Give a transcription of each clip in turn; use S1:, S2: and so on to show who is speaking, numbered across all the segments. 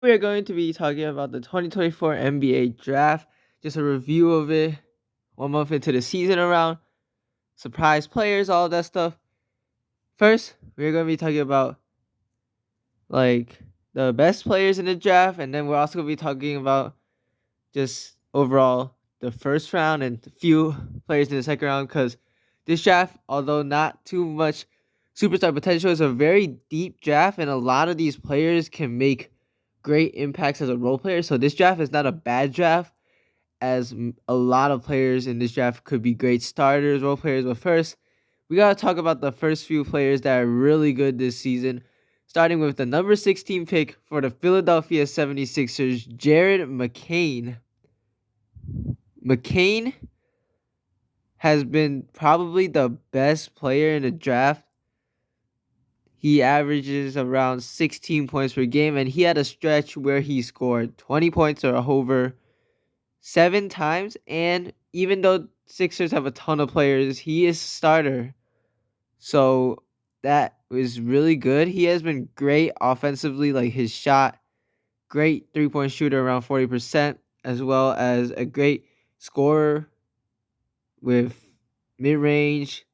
S1: We are going to be talking about the 2024 NBA draft, just a review of it, 1 month into the season around, surprise players, all that stuff. First, we're going to be talking about like the best players in the draft, and then we're also going to be talking about just overall the first round and a few players in the second round because this draft, although not too much superstar potential, is a very deep draft, and a lot of these players can make great impacts as a role player. So this draft is not a bad draft, as a lot of players in this draft could be great starters, role players. But first, we gotta talk about the first few players that are really good this season. Starting with the number 16 pick for the Philadelphia 76ers, Jared McCain. McCain has been probably the best player in the draft. He averages around 16 points per game, and he had a stretch where he scored 20 points or over 7 times. And even though Sixers have a ton of players, he is starter. So that was really good. He has been great offensively, like his shot, great 3-point shooter around 40%, as well as a great scorer with mid-range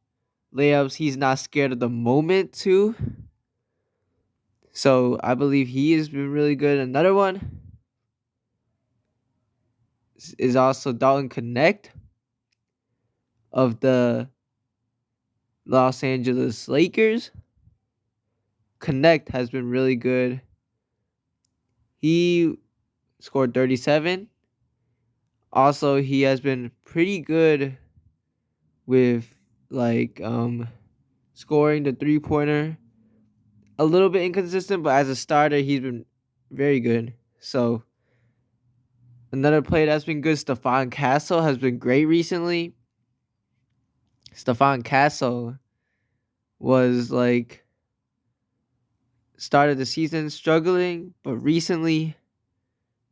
S1: layups. He's not scared of the moment too. So I believe he has been really good. Another one is also Dalton Connect of the Los Angeles Lakers. Connect has been really good. He scored 37. Also, he has been pretty good with scoring the three-pointer. A little bit inconsistent, but as a starter, he's been very good. So another player that's been good, Stephon Castle, has been great recently. Stephon Castle was started the season struggling, but recently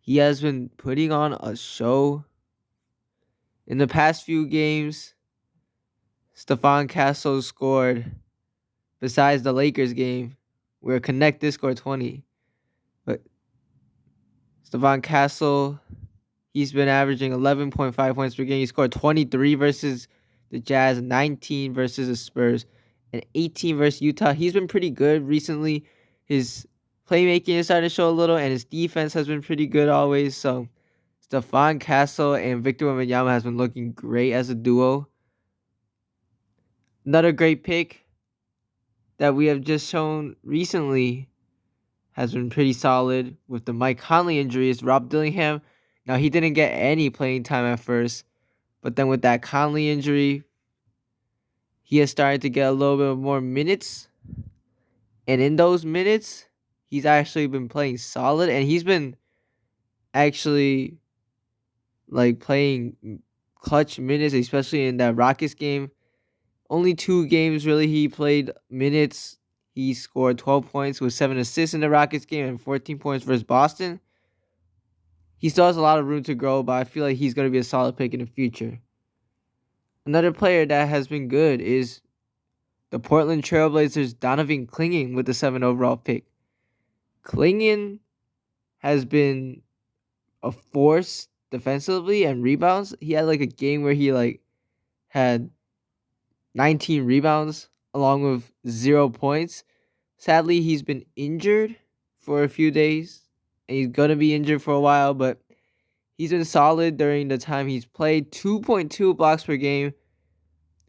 S1: he has been putting on a show. In the past few games, Stephon Castle scored, besides the Lakers game, where Connect did score 20. But Stephon Castle, he's been averaging 11.5 points per game. He scored 23 versus the Jazz, 19 versus the Spurs, and 18 versus Utah. He's been pretty good recently. His playmaking is starting to show a little, and his defense has been pretty good always. So Stephon Castle and Victor Wembanyama has been looking great as a duo. Another great pick that we have just shown recently has been pretty solid with the Mike Conley injury is Rob Dillingham. Now, he didn't get any playing time at first, but then with that Conley injury, he has started to get a little bit more minutes. And in those minutes, he's actually been playing solid, and he's been actually playing clutch minutes, especially in that Rockets game. Only 2 games really he played minutes. He scored 12 points with 7 assists in the Rockets game and 14 points versus Boston. He still has a lot of room to grow, but I feel like he's going to be a solid pick in the future. Another player that has been good is the Portland Trailblazers' Donovan Clingan with the 7th overall pick. Clingan has been a force defensively and rebounds. He had a game where he had 19 rebounds along with 0 points. Sadly, he's been injured for a few days, and he's going to be injured for a while, but he's been solid during the time he's played. 2.2 blocks per game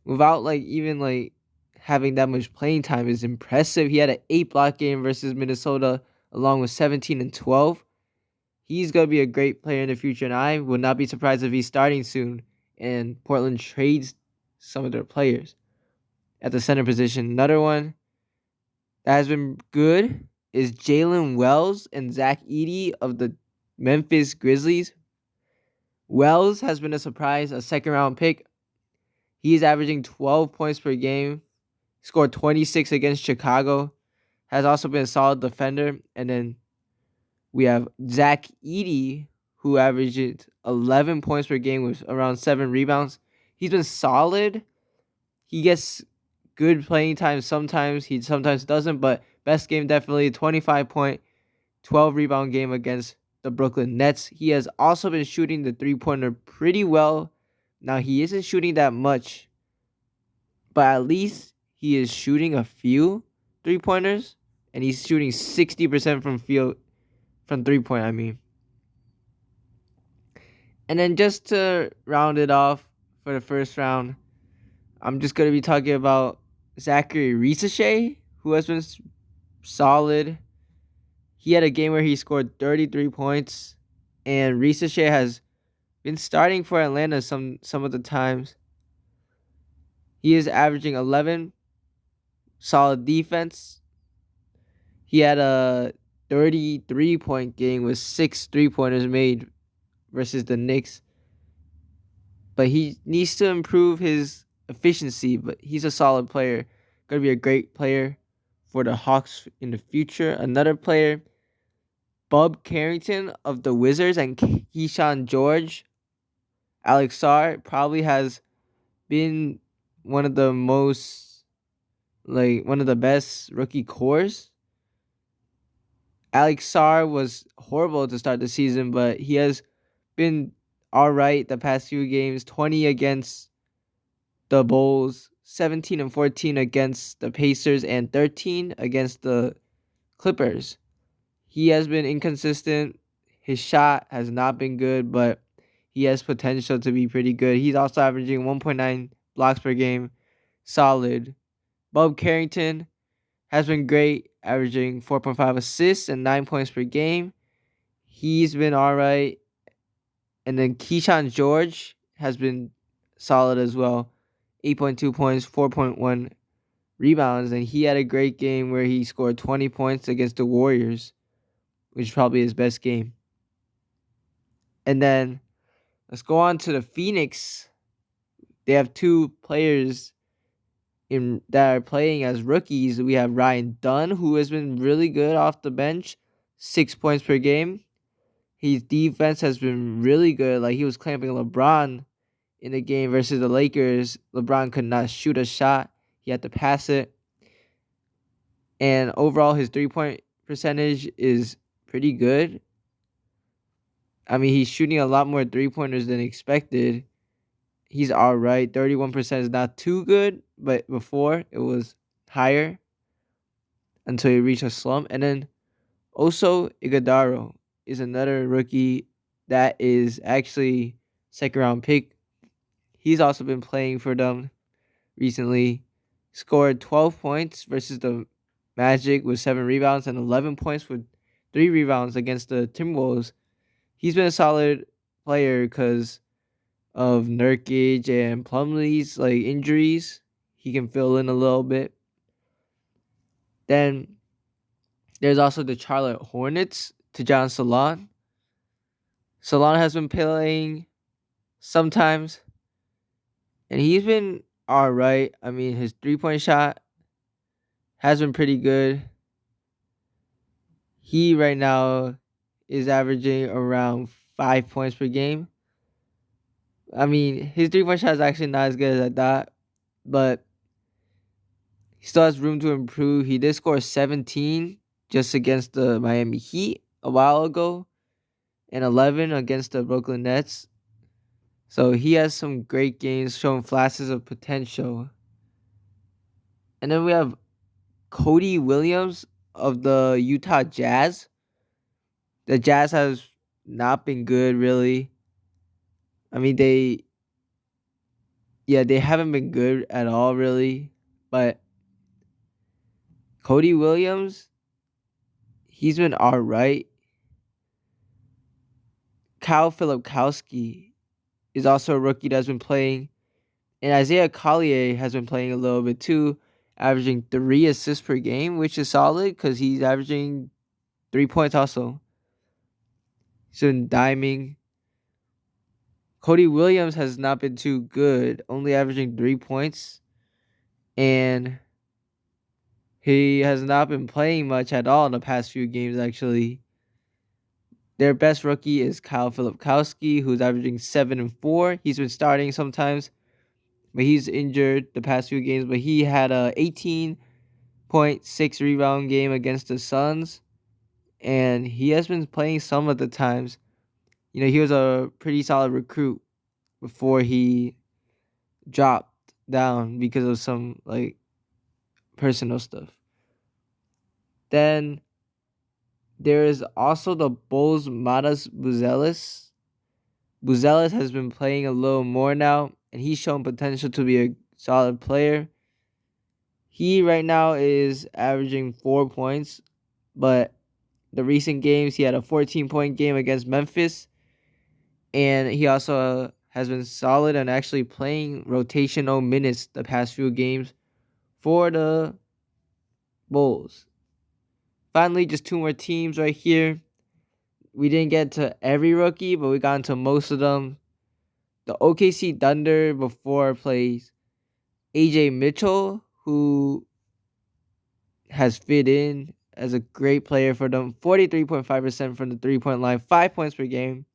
S1: without even having that much playing time is impressive. He had an 8-block game versus Minnesota along with 17 and 12. He's going to be a great player in the future, and I would not be surprised if he's starting soon and Portland trades some of their players at the center position. Another one that has been good is Jalen Wells and Zach Edey of the Memphis Grizzlies. Wells has been a surprise, a second-round pick. He is averaging 12 points per game, scored 26 against Chicago, has also been a solid defender. And then we have Zach Edey, who averages 11 points per game with around 7 rebounds. He's been solid. He gets good playing time sometimes. He sometimes doesn't, but best game definitely 25 point, 12 rebound game against the Brooklyn Nets. He has also been shooting the 3-pointer pretty well. Now, he isn't shooting that much, but at least he is shooting a few 3-pointers, and he's shooting 60% from 3-point, I mean. And then just to round it off for the first round, I'm just going to be talking about Zachary Risachet, who has been solid. He had a game where he scored 33 points, and Risachet has been starting for Atlanta some of the times. He is averaging 11 solid defense. He had a 33-point game with 6 3-pointers made versus the Knicks. But he needs to improve his efficiency, but he's a solid player. Going to be a great player for the Hawks in the future. Another player, Bub Carrington of the Wizards and Keyshawn George. Alex Sarr probably has been one of the best rookie cores. Alex Sarr was horrible to start the season, but he has been all right the past few games. 20 against the Bulls, 17 and 14 against the Pacers, and 13 against the Clippers. He has been inconsistent. His shot has not been good, but he has potential to be pretty good. He's also averaging 1.9 blocks per game. Solid. Bub Carrington has been great, averaging 4.5 assists and 9 points per game. He's been all right. And then Keyshawn George has been solid as well. 8.2 points, 4.1 rebounds. And he had a great game where he scored 20 points against the Warriors, which is probably his best game. And then let's go on to the Phoenix. They have two players that are playing as rookies. We have Ryan Dunn, who has been really good off the bench, 6 points per game. His defense has been really good. Like, he was clamping LeBron in the game versus the Lakers. LeBron could not shoot a shot. He had to pass it. And overall, his 3-point percentage is pretty good. I mean, he's shooting a lot more 3-pointers than expected. He's all right. 31% is not too good, but before it was higher until he reached a slump. And then also Iguodala is another rookie that is actually second round pick. He's also been playing for them recently. Scored 12 points versus the Magic with 7 rebounds and 11 points with 3 rebounds against the Timberwolves. He's been a solid player because of Nurkic and Plumlee's injuries. He can fill in a little bit. Then there's also the Charlotte Hornets, Tidjane Salaün. Salaün has been playing sometimes, and he's been all right. I mean, his 3-point shot has been pretty good. He right now is averaging around 5 points per game. I mean, his 3-point shot is actually not as good as I thought, but he still has room to improve. He did score 17 just against the Miami Heat a while ago and 11 against the Brooklyn Nets. So he has some great games showing flashes of potential. And then we have Cody Williams of the Utah Jazz. The Jazz has not been good, really. I mean, they haven't been good at all, really. But Cody Williams, he's been all right. Kyle Filipkowski is also a rookie that's been playing. And Isaiah Collier has been playing a little bit too, averaging 3 assists per game, which is solid because he's averaging 3 points also. He's been diming. Cody Williams has not been too good, only averaging 3 points. And he has not been playing much at all in the past few games, actually. Their best rookie is Kyle Filipkowski, who's averaging 7 and 4. He's been starting sometimes, but he's injured the past few games. But he had a 18.6 rebound game against the Suns and he has been playing some of the times. He was a pretty solid recruit before he dropped down because of some like personal stuff. Then there is also the Bulls Matas Buzelis. Buzelis has been playing a little more now, and he's shown potential to be a solid player. He right now is averaging 4 points, but the recent games he had a 14-point game against Memphis, and he also has been solid and actually playing rotational minutes the past few games for the Bulls. Finally, just two more teams right here. We didn't get to every rookie, but we got into most of them. The OKC Thunder before plays AJ Mitchell, who has fit in as a great player for them. 43.5% from the 3-point line, 5 points per game.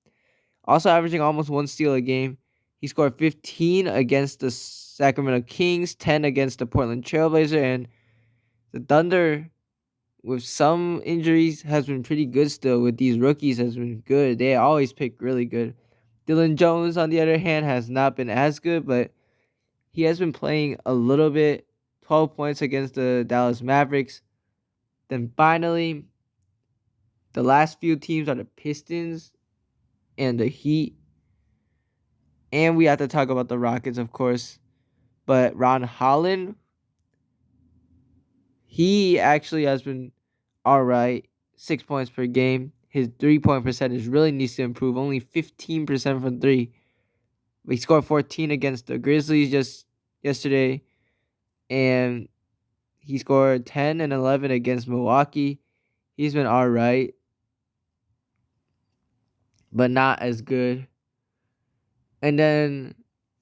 S1: Also averaging almost 1 steal a game. He scored 15 against the Sacramento Kings, 10 against the Portland Trailblazers, and the Thunder, with some injuries, has been pretty good still. With these rookies, has been good. They always pick really good. Dylan Jones, on the other hand, has not been as good, but he has been playing a little bit. 12 points against the Dallas Mavericks. Then finally, the last few teams are the Pistons and the Heat. And we have to talk about the Rockets, of course. But Ron Holland, he actually has been all right. 6 points per game. His 3-point percentage really needs to improve. Only 15% from three. He scored 14 against the Grizzlies just yesterday. And he scored 10 and 11 against Milwaukee. He's been all right, but not as good. And then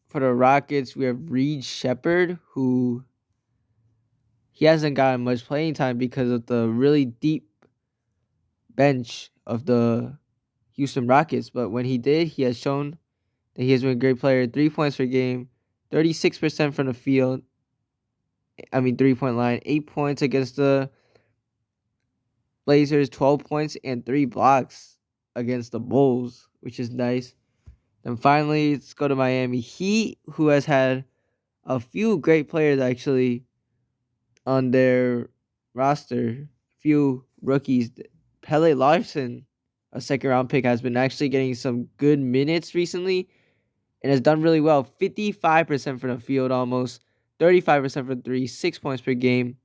S1: for the Rockets, we have Reed Shepherd, who he hasn't gotten much playing time because of the really deep bench of the Houston Rockets. But when he did, he has shown that he has been a great player. 3 points per game, 36% from the field. 3-point line. 8 points against the Blazers, 12 points and 3 blocks against the Bulls, which is nice. Then finally, let's go to Miami Heat, who has had a few great players actually on their roster. A few rookies. Pele Larson, a second-round pick, has been actually getting some good minutes recently and has done really well. 55% from the field almost. 35% from three. 6 points per game.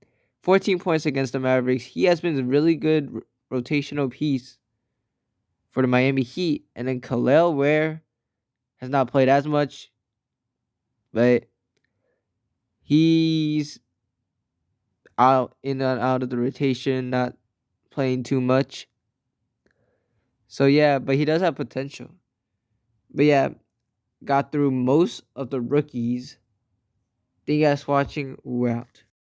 S1: 14 points against the Mavericks. He has been a really good rotational piece for the Miami Heat. And then Kel'el Ware has not played as much, but he's out in and out of the rotation, not playing too much. So yeah, but he does have potential. But yeah, got through most of the rookies. Thank you guys for watching. We're out.